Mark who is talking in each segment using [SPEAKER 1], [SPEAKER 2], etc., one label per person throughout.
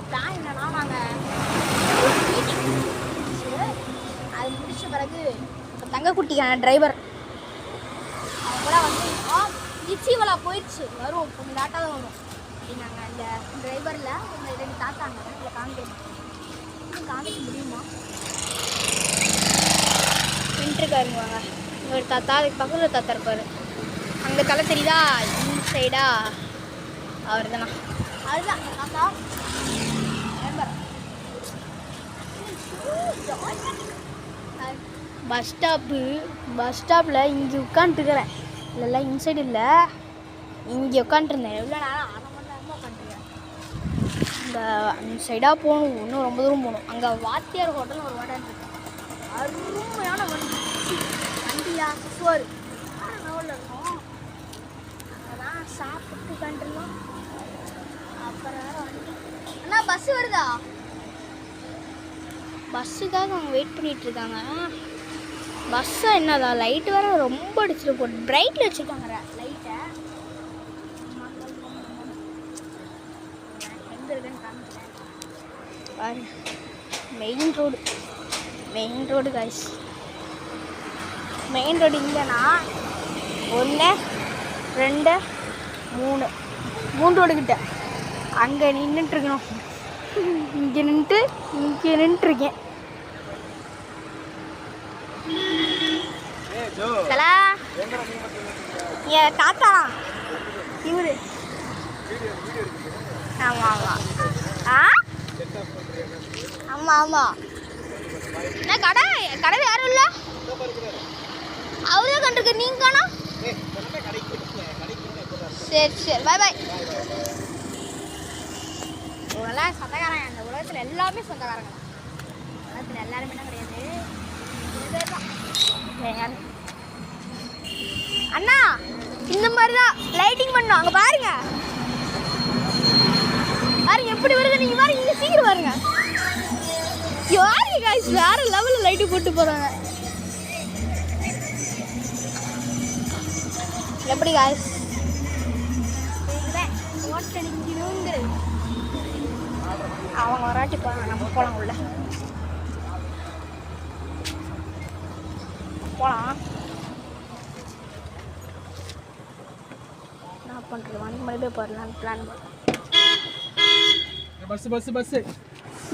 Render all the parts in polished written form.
[SPEAKER 1] Plan என்னன்னா நாங்கள் அது முடிச்ச பிறகு தங்கக்குட்டிக்கான டிரைவர் அவங்களாம் வந்து இச்சிவலா போயிடுச்சு வரும் கொஞ்சம் லேட்டாக தான் வரும் அப்படின்னாங்க. அந்த டிரைவரில் இந்த 2 தாத்தாங்க இல்லை காமிக்க முடியுமா நின்றுருக்காருங்க. வாங்க ஒரு தாத்தா, அதுக்கு பக்கத்தில் தாத்தா இருப்பார். அந்த தலை தெரியுதா, இந்த சைடா அவர் தானா, அதுதான் தாத்தா பஸ் ஸ்டாப்பில் இங்கே உட்காந்துருக்கிறேன். இல்லைல்ல இன்சைடு இல்லை, இங்கே உட்காந்துருந்தேன். எவ்வளோ நேரம், 1/2 மணி நேரமாக உட்காந்துருக்கேன். இந்த அந்த சைடாக போகணும், இன்னும் ரொம்ப தூரம் போகணும். அங்கே வாத்தியார் ஹோட்டல்னு ஒரு ஹோட்டல் இருக்கு, அருமையான வண்டியா சுவர் ரோடில் இருக்கும். அதான் சாப்பிட்டு உட்காந்துருந்தோம். அப்புறம் வேறு வண்டி அண்ணா பஸ்ஸு வருதா, பஸ்ஸுக்காக அவங்க வெயிட் பண்ணிகிட்டு இருக்காங்க. பஸ்ஸை என்னதா லைட்டு வேறு ரொம்ப அடிச்சுட்டு போட்டு பிரைட்டில் வச்சுருக்காங்க லைட்டை. எங்கே இருக்குன்னு காமிக்கிறேன் பாருங்க. Main road guys. Main road இல்லைன்னா 1 2 3 ரோடுக்கிட்ட அங்கே நின்றுட்டுருக்கணும். இங்கே நின்றுட்டுருக்கேன். என் தாத்தா இவரு. ஆமாம் என்ன கடையில் யாரும் இல்லை, அவரே கண்டிருக்க. நீங்கள் காணா? சரி பாய். இவங்கெல்லாம் சொந்தக்காரங்க. அந்த உலகத்தில் எல்லாமே சொந்தக்காரங்க. உலகத்தில் எல்லாருமே என்ன கிடையாது. அண்ணா இந்த மாதிரி தான் லைட்டிங் பண்ணோம். அங்கே பாருங்க எப்படி வருது. நீங்கள் பாருங்க, இங்கே சீக்கிரம் பாருங்க. யாரு காய்ஸ் வேற லெவலில் லைட்டு போட்டு போகிறாங்க. எப்படி காய்ஸ் அவங்க வராட்டி போகிறாங்க, நம்ம போகலாம் உள்ள போகலாம். என்ன பண்ணுறது, வண்டி மறுபடியும் போடலான்னு பிளான் பண்ணுறேன்.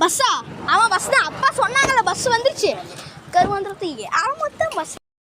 [SPEAKER 1] பஸ்ஸா? ஆமாம் பஸ் தான். அப்பா சொன்னாங்கல்ல பஸ் வந்துருச்சு கருவந்திரத்துக்கு. ஆமாம் தான் பஸ்.